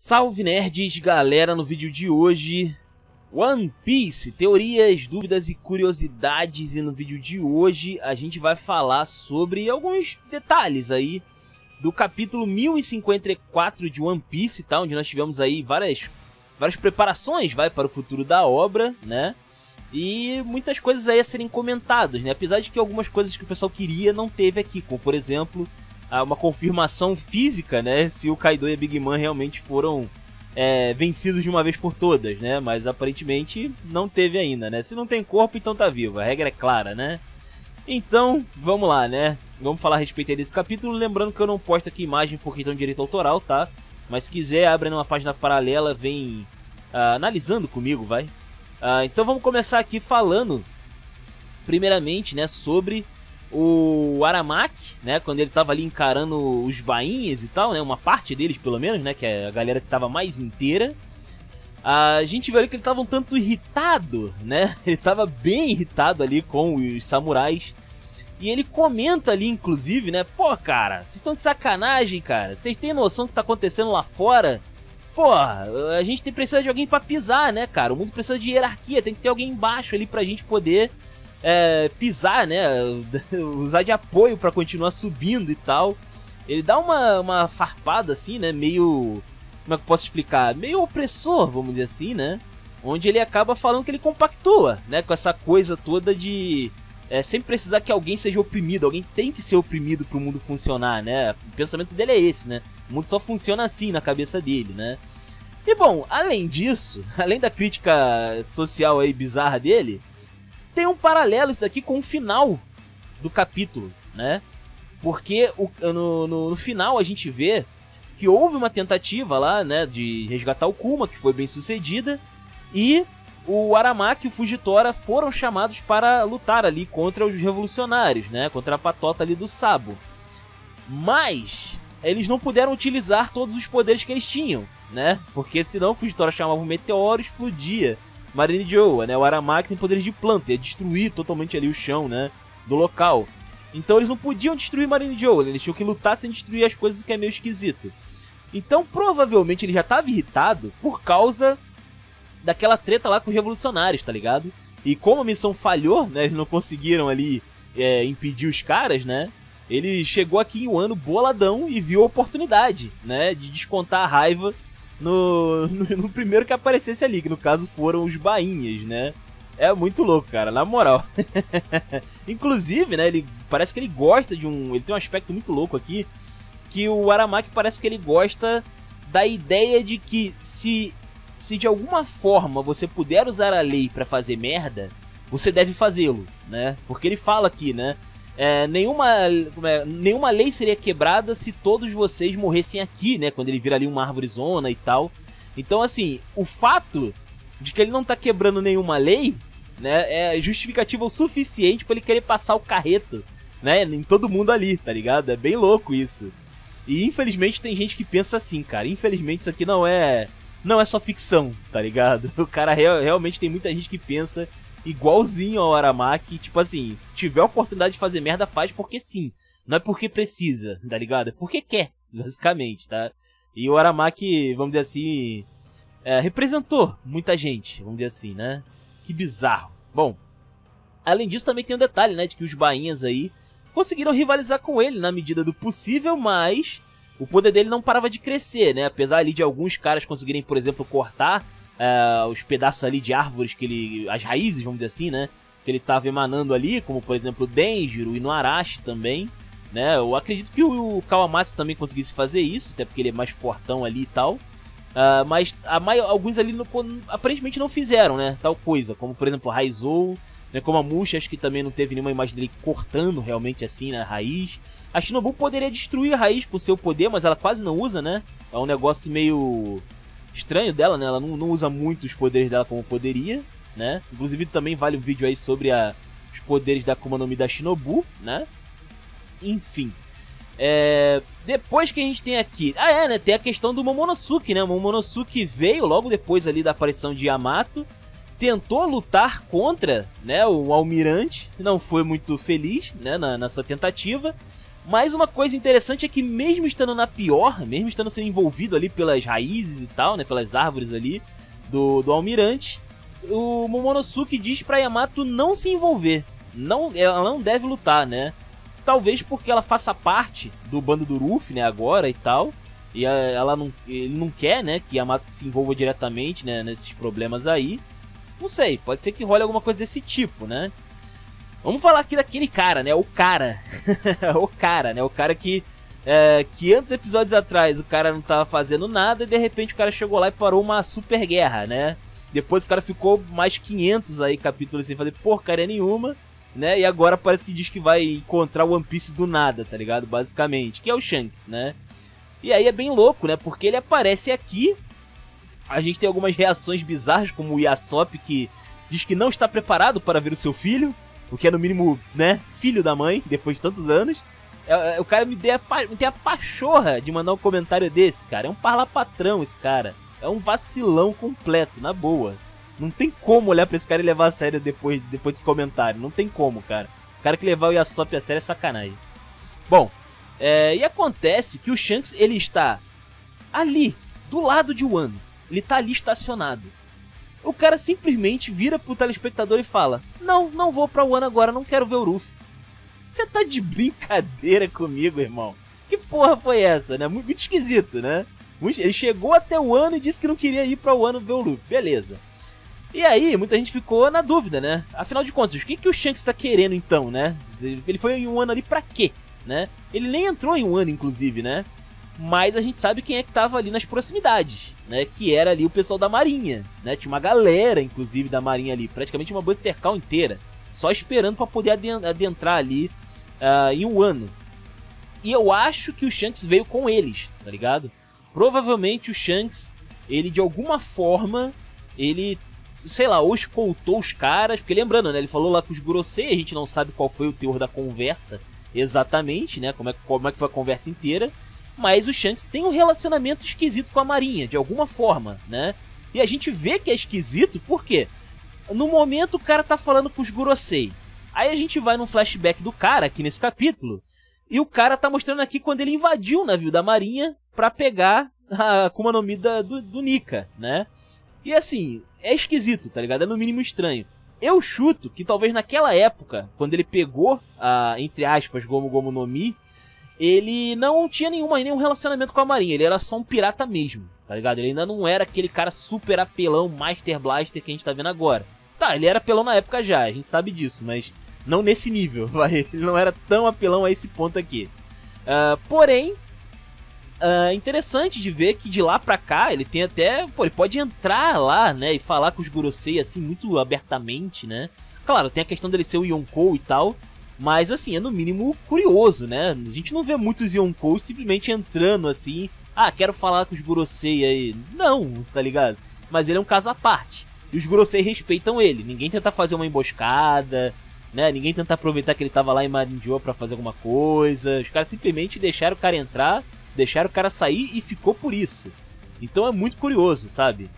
Salve nerds, galera, no vídeo de hoje One Piece, teorias, dúvidas e curiosidades. E no vídeo de hoje a gente vai falar sobre alguns detalhes aí do capítulo 1054 de One Piece, tá? Onde nós tivemos aí várias preparações para o futuro da obra, né? E muitas coisas aí a serem comentadas, né? Apesar de que algumas coisas que o pessoal queria não teve aqui, como por exemplo uma confirmação física, né, se o Kaido e a Big Mom realmente foram vencidos de uma vez por todas, né, mas aparentemente não teve ainda, né, se não tem corpo então tá vivo, a regra é clara, né. Então, vamos lá, né, vamos falar a respeito aí desse capítulo, lembrando que eu não posto aqui imagem por questão de direito autoral, tá, mas se quiser, abre numa página paralela, vem analisando comigo, vai. Então vamos começar aqui falando, primeiramente, né, sobre o Aramaki, né, quando ele tava ali encarando os bainhas e tal, né, uma parte deles pelo menos, né, que é a galera que tava mais inteira. A gente viu ali que ele tava um tanto irritado, né, ele tava bem irritado ali com os samurais. E ele comenta ali, inclusive, né, pô, cara, vocês estão de sacanagem, cara, vocês têm noção do que tá acontecendo lá fora? Porra, a gente precisa de alguém pra pisar, né, cara, o mundo precisa de hierarquia, tem que ter alguém embaixo ali pra gente poder pisar, né, usar de apoio pra continuar subindo e tal. Ele dá uma farpada assim, né, meio, como é que eu posso explicar, meio opressor, vamos dizer assim, né, onde ele acaba falando que ele compactua, né, com essa coisa toda de sempre precisar que alguém seja oprimido, alguém tem que ser oprimido pro mundo funcionar, né, o pensamento dele é esse, né, o mundo só funciona assim na cabeça dele, né. E bom, além disso, além da crítica social aí bizarra dele, tem um paralelo isso daqui com o final do capítulo, né? Porque no final a gente vê que houve uma tentativa lá, né, de resgatar o Kuma, que foi bem sucedida, e o Aramaki e o Fujitora foram chamados para lutar ali contra os revolucionários, né, contra a patota ali do Sabo. Mas eles não puderam utilizar todos os poderes que eles tinham, né? Porque senão o Fujitora chamava um meteoro e explodia Marine Joa, né? O Aramaki tem poderes de planta, ia destruir totalmente ali o chão, né, do local. Então eles não podiam destruir Marine Joa, eles tinham que lutar sem destruir as coisas, o que é meio esquisito. Então provavelmente ele já estava irritado por causa daquela treta lá com os revolucionários, tá ligado? E como a missão falhou, né, eles não conseguiram ali impedir os caras, né, ele chegou aqui em um ano boladão e viu a oportunidade, né, de descontar a raiva no primeiro que aparecesse ali, que no caso foram os bainhas, né? É muito louco, cara, na moral. Inclusive, né, ele parece que ele gosta de ele tem um aspecto muito louco aqui, que o Aramaki parece que ele gosta da ideia de que se de alguma forma você puder usar a lei pra fazer merda, você deve fazê-lo, né? Porque ele fala aqui, né? Nenhuma lei seria quebrada se todos vocês morressem aqui, né? Quando ele vira ali uma árvorezona e tal. Então, assim, o fato de que ele não tá quebrando nenhuma lei, né, é justificativa o suficiente pra ele querer passar o carreto, né, em todo mundo ali, tá ligado? É bem louco isso. E infelizmente tem gente que pensa assim, cara. Infelizmente isso aqui não é só ficção, tá ligado? O cara realmente tem muita gente que pensa igualzinho ao Aramaki, tipo assim, se tiver a oportunidade de fazer merda, faz porque sim. Não é porque precisa, tá ligado? É porque quer, basicamente, tá? E o Aramaki, vamos dizer assim, representou muita gente, vamos dizer assim, né? Que bizarro. Bom, além disso também tem um detalhe, né, de que os bainhas aí conseguiram rivalizar com ele na medida do possível, mas o poder dele não parava de crescer, né? Apesar ali de alguns caras conseguirem, por exemplo, cortar os pedaços ali de árvores as raízes, vamos dizer assim, né, que ele estava emanando ali, como por exemplo o Denjiro e no Arashi também, né, eu acredito que o Kawamatsu também conseguisse fazer isso, até porque ele é mais fortão ali e tal, mas alguns ali aparentemente não fizeram, né, tal coisa, como por exemplo o Raizou, né, como a Musha, acho que também não teve nenhuma imagem dele cortando realmente assim, né, a raiz. A Shinobu poderia destruir a raiz com seu poder, mas ela quase não usa, né, é um negócio meio estranho dela, né? Ela não usa muito os poderes dela como poderia, né? Inclusive também vale um vídeo aí sobre os poderes da Akuma no Mi da Shinobu, né? Enfim. Depois que a gente tem aqui... né? Tem a questão do Momonosuke, né? O Momonosuke veio logo depois ali da aparição de Yamato, tentou lutar contra, né, o almirante, não foi muito feliz, né, na sua tentativa, Mas uma coisa interessante é que mesmo estando na pior, mesmo estando sendo envolvido ali pelas raízes e tal, né, pelas árvores ali do almirante, o Momonosuke diz pra Yamato não se envolver. Ela não deve lutar, né? Talvez porque ela faça parte do bando do Ruffy, né, agora e tal. E ele não quer, né, que Yamato se envolva diretamente, né, nesses problemas aí. Não sei, pode ser que role alguma coisa desse tipo, né? Vamos falar aqui daquele cara, né, o cara. O cara, né, o cara que 500 episódios atrás o cara não tava fazendo nada e de repente o cara chegou lá e parou uma super guerra, né? Depois o cara ficou mais 500 aí capítulos sem fazer porcaria nenhuma, né? E agora parece que diz que vai encontrar o One Piece do nada, tá ligado? Basicamente, que é o Shanks, né? E aí é bem louco, né? Porque ele aparece aqui, a gente tem algumas reações bizarras, como o Yasop, que diz que não está preparado para ver o seu filho, o que é no mínimo, né, filho da mãe, depois de tantos anos. O cara me tem a pachorra de mandar um comentário desse, cara. É um parlapatrão esse cara. É um vacilão completo, na boa. Não tem como olhar pra esse cara e levar a sério depois desse comentário. Não tem como, cara. O cara que levar o Yasop a sério é sacanagem. Bom, e acontece que o Shanks, ele está ali, do lado de Wano. Ele tá ali estacionado. O cara simplesmente vira pro telespectador e fala: não vou pra Wano agora, não quero ver o Ruffy. Você tá de brincadeira comigo, irmão? Que porra foi essa, né? Muito esquisito, né? Ele chegou até o Wano e disse que não queria ir pra Wano ver o Luffy. Beleza. E aí, muita gente ficou na dúvida, né? Afinal de contas, o que o Shanks tá querendo então, né? Ele foi em Wano ali pra quê, né? Ele nem entrou em Wano, inclusive, né? Mas a gente sabe quem é que tava ali nas proximidades, né? Que era ali o pessoal da Marinha, né? Tinha uma galera, inclusive, da Marinha ali. Praticamente uma Buster Call inteira. Só esperando pra poder adentrar ali em Wano. E eu acho que o Shanks veio com eles, tá ligado? Provavelmente o Shanks, ele de alguma forma, ele, sei lá, ou escoltou os caras, porque lembrando, né, ele falou lá com os Gorosei, a gente não sabe qual foi o teor da conversa exatamente, né, como é que foi a conversa inteira, mas o Shanks tem um relacionamento esquisito com a Marinha, de alguma forma, né, e a gente vê que é esquisito, por quê? No momento o cara tá falando com os Gorosei, aí a gente vai num flashback do cara aqui nesse capítulo, e o cara tá mostrando aqui quando ele invadiu o navio da Marinha pra pegar a Akuma no Mi do Nika, né? E assim, é esquisito, tá ligado? É no mínimo estranho. Eu chuto que talvez naquela época, quando ele pegou a, entre aspas, Gomu Gomu no Mi, ele não tinha nenhum relacionamento com a Marinha, ele era só um pirata mesmo, tá ligado? Ele ainda não era aquele cara super apelão, Master Blaster que a gente tá vendo agora. Tá, ele era apelão na época já, a gente sabe disso, mas não nesse nível, vai. Ele não era tão apelão a esse ponto aqui. Porém, interessante de ver que de lá pra cá ele tem até... Pô, ele pode entrar lá, né, e falar com os Gorosei assim muito abertamente, né. Claro, tem a questão dele ser o Yonkou e tal, mas assim, é no mínimo curioso, né. A gente não vê muitos Yonkous simplesmente entrando assim, quero falar com os Gorosei aí. Não, tá ligado? Mas ele é um caso à parte. E os Gorosei respeitam ele. Ninguém tenta fazer uma emboscada, né? Ninguém tenta aproveitar que ele tava lá em Marinjo pra fazer alguma coisa. Os caras simplesmente deixaram o cara entrar, deixaram o cara sair e ficou por isso. Então é muito curioso, sabe?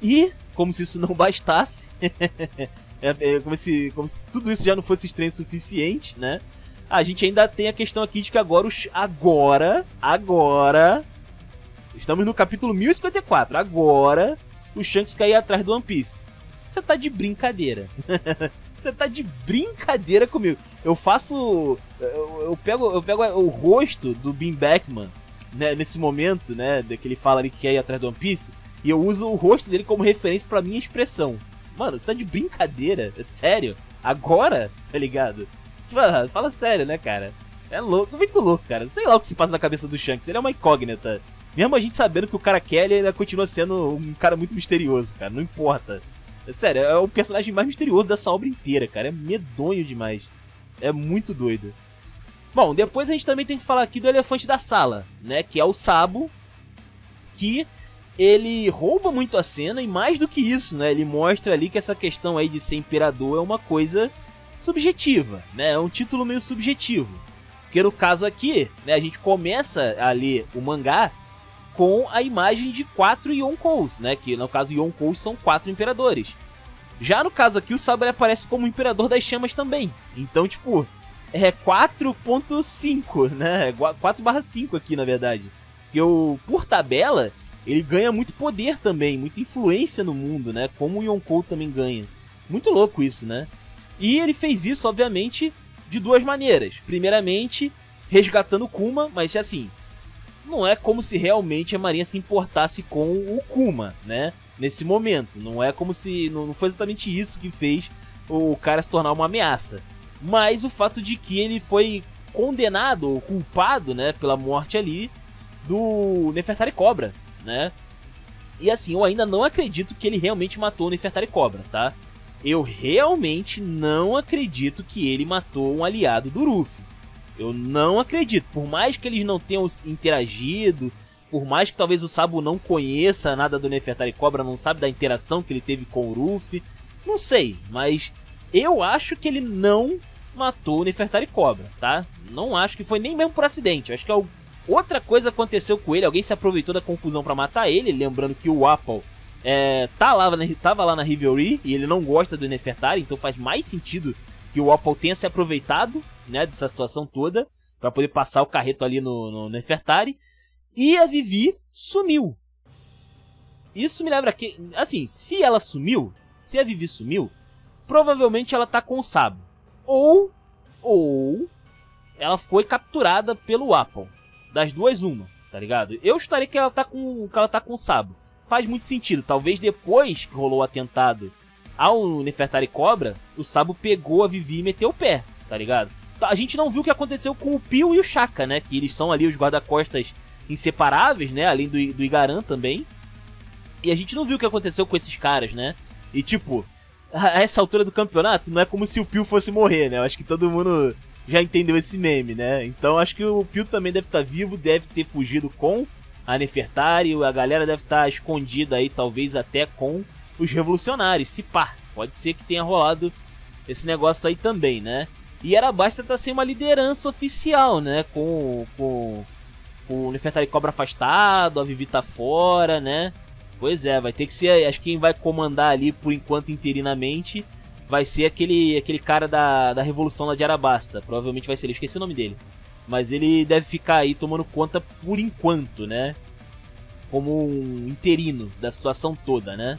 E, como se isso não bastasse, como se tudo isso já não fosse estranho o suficiente, né? A gente ainda tem a questão aqui de que agora, estamos no capítulo 1054, agora o Shanks quer ir atrás do One Piece. Você tá de brincadeira. Você tá de brincadeira comigo. Eu pego o rosto do Bean Beckman, né, nesse momento, né, que ele fala ali que quer ir atrás do One Piece, e eu uso o rosto dele como referência pra minha expressão. Mano, você tá de brincadeira? É sério? Agora? Tá ligado? Fala sério, né, cara? É louco, muito louco, cara. Sei lá o que se passa na cabeça do Shanks, ele é uma incógnita. Mesmo a gente sabendo que o cara quer, ele ainda continua sendo um cara muito misterioso, cara. Não importa. Sério, é o personagem mais misterioso dessa obra inteira, cara. É medonho demais. É muito doido. Bom, depois a gente também tem que falar aqui do elefante da sala, né? Que é o Sabo, que ele rouba muito a cena e mais do que isso, né? Ele mostra ali que essa questão aí de ser imperador é uma coisa subjetiva, né? É um título meio subjetivo. Porque no caso aqui, né, a gente começa a ler o mangá com a imagem de 4 Yonkous, né? Que no caso Yonkous são 4 imperadores. Já no caso aqui, o Sabo aparece como o imperador das chamas também. Então, tipo, é 4.5, né? 4/5 aqui, na verdade. Porque por tabela, ele ganha muito poder também, muita influência no mundo, né? Como o Yonkou também ganha. Muito louco isso, né? E ele fez isso, obviamente, de duas maneiras. Primeiramente, resgatando o Kuma, mas assim, não é como se realmente a Marinha se importasse com o Kuma, né? Nesse momento. Não é como se... Não foi exatamente isso que fez o cara se tornar uma ameaça. Mas o fato de que ele foi condenado, ou culpado, né, pela morte ali do Nefertari Cobra, né? E assim, eu ainda não acredito que ele realmente matou o Nefertari Cobra, tá? Eu realmente não acredito que ele matou um aliado do Ruffy. Eu não acredito. Por mais que eles não tenham interagido, por mais que talvez o Sabo não conheça nada do Nefertari Cobra, não sabe da interação que ele teve com o Ruffy, não sei, mas eu acho que ele não matou o Nefertari Cobra, tá? Não acho que foi nem mesmo por acidente. Eu acho que outra coisa aconteceu com ele. Alguém se aproveitou da confusão pra matar ele. Lembrando que o Apple tava lá na Rivalry e ele não gosta do Nefertari, então faz mais sentido que o Apple tenha se aproveitado, né, dessa situação toda pra poder passar o carreto ali no Nefertari. E a Vivi sumiu. Isso me lembra que, assim, se a Vivi sumiu, provavelmente ela tá com o Sabo. Ou ela foi capturada pelo Apple. Das duas, uma, tá ligado? Eu estaria que ela tá com o Sabo. Faz muito sentido. Talvez depois que rolou o atentado ao Nefertari Cobra, o Sabo pegou a Vivi e meteu o pé, tá ligado? A gente não viu o que aconteceu com o Pio e o Shaka, né? Que eles são ali os guarda-costas inseparáveis, né? Além do Igaran também. E a gente não viu o que aconteceu com esses caras, né? E tipo, a essa altura do campeonato, não é como se o Pio fosse morrer, né? Eu acho que todo mundo já entendeu esse meme, né? Então acho que o Pio também deve estar vivo, deve ter fugido com a Nefertari. A galera deve estar escondida aí, talvez até com os revolucionários. Se pá, pode ser que tenha rolado esse negócio aí também, né? E Arabasta tá sem uma liderança oficial, né? Com o Nefertari Cobra afastado, a Vivi tá fora, né? Pois é, vai ter que ser, acho que quem vai comandar ali por enquanto interinamente vai ser aquele cara da Revolução lá de Arabasta. Provavelmente vai ser ele, esqueci o nome dele. Mas ele deve ficar aí tomando conta por enquanto, né? Como um interino da situação toda, né?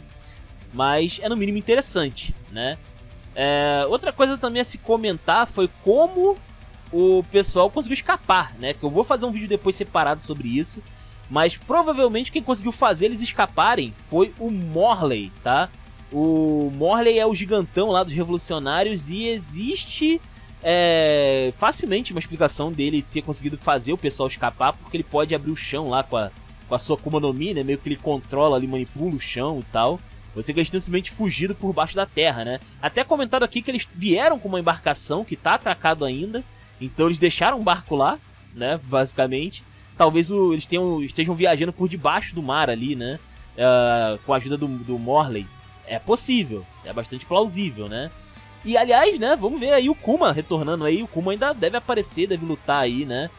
Mas é no mínimo interessante, né? Outra coisa também a se comentar foi como o pessoal conseguiu escapar, né? Que eu vou fazer um vídeo depois separado sobre isso. Mas provavelmente quem conseguiu fazer eles escaparem foi o Morley, tá? O Morley é o gigantão lá dos revolucionários e existe facilmente uma explicação dele ter conseguido fazer o pessoal escapar, porque ele pode abrir o chão lá com a sua Akuma no Mi, né? Meio que ele controla ali, manipula o chão e tal. Você que eles tenham simplesmente fugido por baixo da terra, né? Até comentado aqui que eles vieram com uma embarcação que tá atracado ainda, então eles deixaram um barco lá, né? Basicamente. Talvez eles estejam viajando por debaixo do mar ali, né? Com a ajuda do Morley. É possível, é bastante plausível, né? E aliás, né, vamos ver aí o Kuma retornando aí. O Kuma ainda deve aparecer, deve lutar aí, né?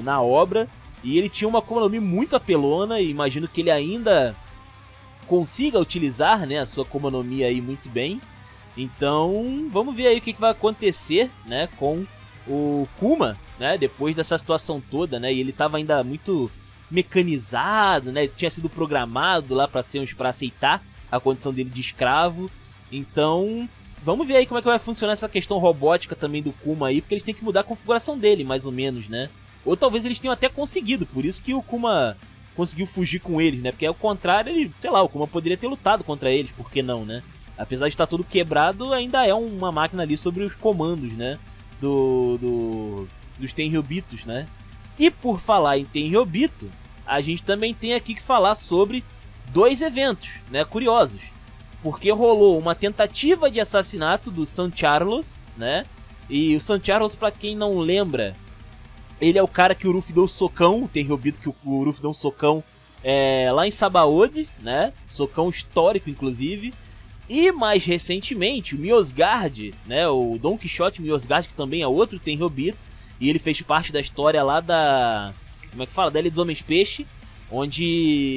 Na obra. E ele tinha uma Akuma no Mi muito apelona e imagino que ele ainda consiga utilizar, né, a sua Akuma no Mi aí muito bem. Então, vamos ver aí o que vai acontecer, né, com o Kuma, né, depois dessa situação toda, né, e ele tava ainda muito mecanizado, né, ele tinha sido programado lá para aceitar a condição dele de escravo. Então, vamos ver aí como é que vai funcionar essa questão robótica também do Kuma aí, porque eles têm que mudar a configuração dele, mais ou menos, né, ou talvez eles tenham até conseguido, por isso que o Kuma conseguiu fugir com eles, né, porque ao contrário, ele, sei lá, o Kuma poderia ter lutado contra eles, por que não, né, apesar de estar todo quebrado, ainda é uma máquina ali sobre os comandos, né, dos Tenryobitos, né? E por falar em Tenryobito, a gente também tem aqui que falar sobre dois eventos, né, curiosos. Porque rolou uma tentativa de assassinato do San Carlos, né? E o San Carlos, pra quem não lembra, ele é o cara que o Ruffy deu o socão, o Tenryobito que o Ruffy deu um socão lá em Sabaody, né? Socão histórico, inclusive. E mais recentemente, o Miosgard, né, o Don Quixote Miosgard, que também é outro Tenryobito, e ele fez parte da história lá da... como é que fala? Da Ilha dos Homens-Peixe, onde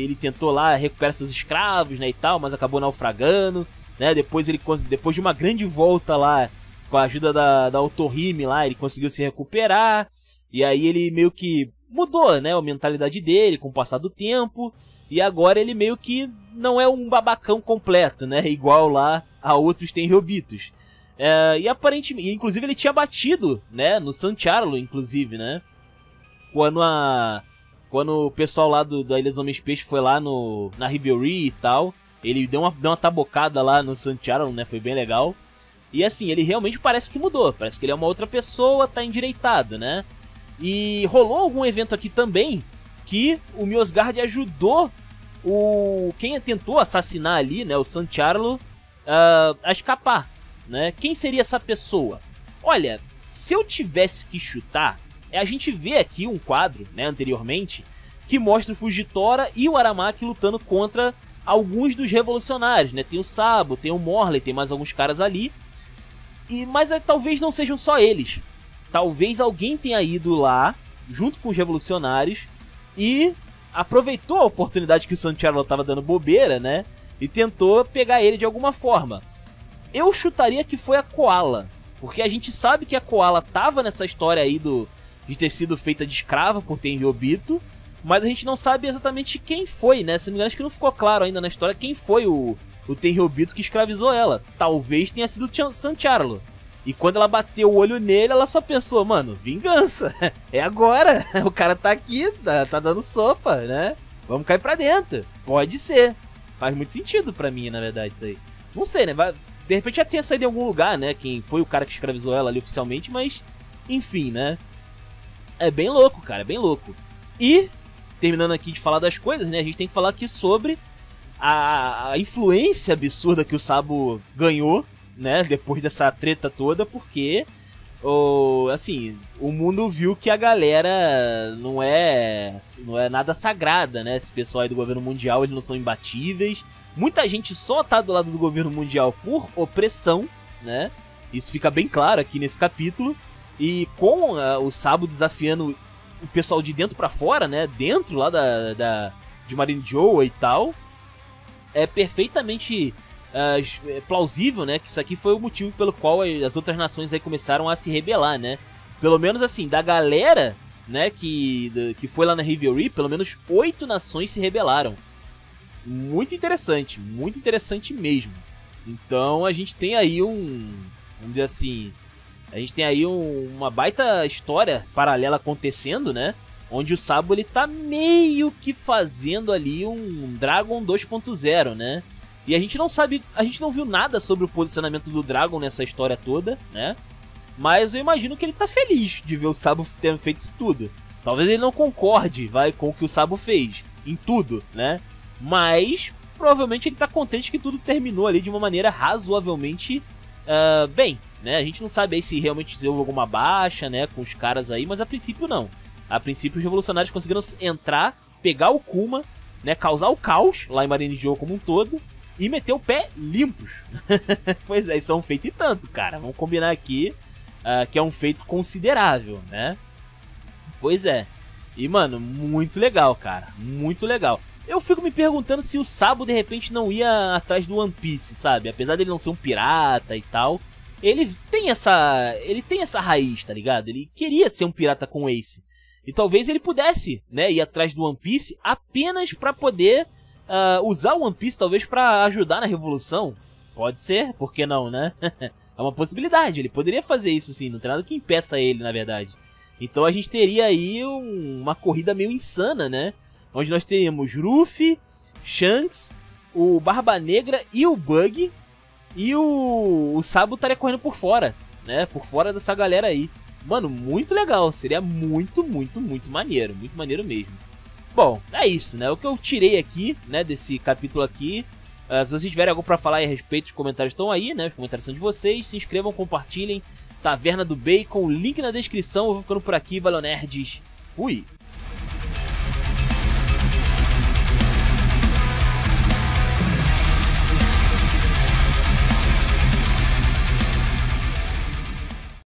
ele tentou lá recuperar seus escravos, né, e tal, mas acabou naufragando, né, depois de uma grande volta lá com a ajuda da Otohime lá, ele conseguiu se recuperar. E aí ele meio que mudou, né, a mentalidade dele com o passar do tempo. E agora ele meio que não é um babacão completo, né, igual lá a outros Tenryobitos. E aparentemente, inclusive ele tinha batido, né, no San Charlo, inclusive, né. Quando o pessoal lá da Ilha dos Homens Peixe foi lá na Rivalry e tal, ele deu uma tabocada lá no San Charlo, né, foi bem legal. E assim, ele realmente parece que mudou, parece que ele é uma outra pessoa, tá endireitado, né. E rolou algum evento aqui também que o Myosgard ajudou quem tentou assassinar ali, né, o San Charlo, a escapar, né? Quem seria essa pessoa? Olha, se eu tivesse que chutar, a gente vê aqui um quadro, né, anteriormente, que mostra o Fujitora e o Aramaki lutando contra alguns dos revolucionários, né? Tem o Sabo, tem o Morley, tem mais alguns caras ali. Mas talvez não sejam só eles. Talvez alguém tenha ido lá, junto com os revolucionários, e aproveitou a oportunidade que o San Charlo estava dando bobeira, né? E tentou pegar ele de alguma forma. Eu chutaria que foi a Koala, porque a gente sabe que a Koala tava nessa história aí de ter sido feita de escrava por Tenryobito, mas a gente não sabe exatamente quem foi, né? Se não me engano, acho que não ficou claro ainda na história quem foi o Tenryobito que escravizou ela. Talvez tenha sido o San Charlo. E quando ela bateu o olho nele, ela só pensou, mano, vingança, é agora, o cara tá aqui, tá dando sopa, né? Vamos cair pra dentro. Pode ser. Faz muito sentido pra mim, na verdade, isso aí. Não sei, né? De repente já tenha saído em algum lugar, né? Quem foi o cara que escravizou ela ali oficialmente, mas... enfim, né? É bem louco, cara, é bem louco. E, terminando aqui de falar das coisas, né? A gente tem que falar aqui sobre a influência absurda que o Sabo ganhou, né, depois dessa treta toda, porque assim, o mundo viu que a galera não é nada sagrada, né? Esse pessoal aí do governo mundial, eles não são imbatíveis. Muita gente só tá do lado do governo mundial por opressão, né? Isso fica bem claro aqui nesse capítulo. E com o Sabo desafiando o pessoal de dentro pra fora, né? Dentro lá de Marineford e tal, é perfeitamente plausível, né, que isso aqui foi o motivo pelo qual as outras nações aí começaram a se rebelar, né? Pelo menos assim, da galera, né, que foi lá na Rivalry, pelo menos 8 nações se rebelaram. Muito interessante mesmo. Então a gente tem aí vamos dizer assim, a gente tem aí uma baita história paralela acontecendo, né? Onde o Sabo ele tá meio que fazendo ali um Dragon 2.0, né? E a gente não sabe, a gente não viu nada sobre o posicionamento do Dragon nessa história toda, né? Mas eu imagino que ele tá feliz de ver o Sabo tendo feito isso tudo. Talvez ele não concorde, com o que o Sabo fez, em tudo, né? Mas, provavelmente ele tá contente que tudo terminou ali de uma maneira razoavelmente bem, né? A gente não sabe aí se realmente houve alguma baixa, né, com os caras aí, mas a princípio não. A princípio os revolucionários conseguiram entrar, pegar o Kuma, né, causar o caos lá em Marineford como um todo, e meter o pé limpos. Pois é, isso é um feito e tanto, cara. Vamos combinar aqui que é um feito considerável, né? Pois é. E, mano, muito legal, cara. Muito legal. Eu fico me perguntando se o Sabo, de repente, não ia atrás do One Piece, sabe? Apesar dele não ser um pirata e tal, ele tem essa raiz, tá ligado? Ele queria ser um pirata com Ace. E talvez ele pudesse, né, ir atrás do One Piece apenas pra poder... usar o One Piece talvez pra ajudar na revolução. Pode ser, por que não, né? É uma possibilidade, ele poderia fazer isso sim, não tem nada que impeça ele, na verdade. Então a gente teria aí uma corrida meio insana, né? Onde nós teríamos Ruffy, Shanks, o Barba Negra e o Bug. E o Sabo estaria correndo por fora, né? Por fora dessa galera aí. Mano, muito legal, seria muito maneiro, muito maneiro mesmo. Bom, é isso, né? O que eu tirei aqui, né, desse capítulo aqui. Se vocês tiverem algo pra falar aí a respeito, os comentários estão aí, né? Os comentários são de vocês. Se inscrevam, compartilhem. Taverna do Bacon, link na descrição. Eu vou ficando por aqui, valeu nerds. Fui!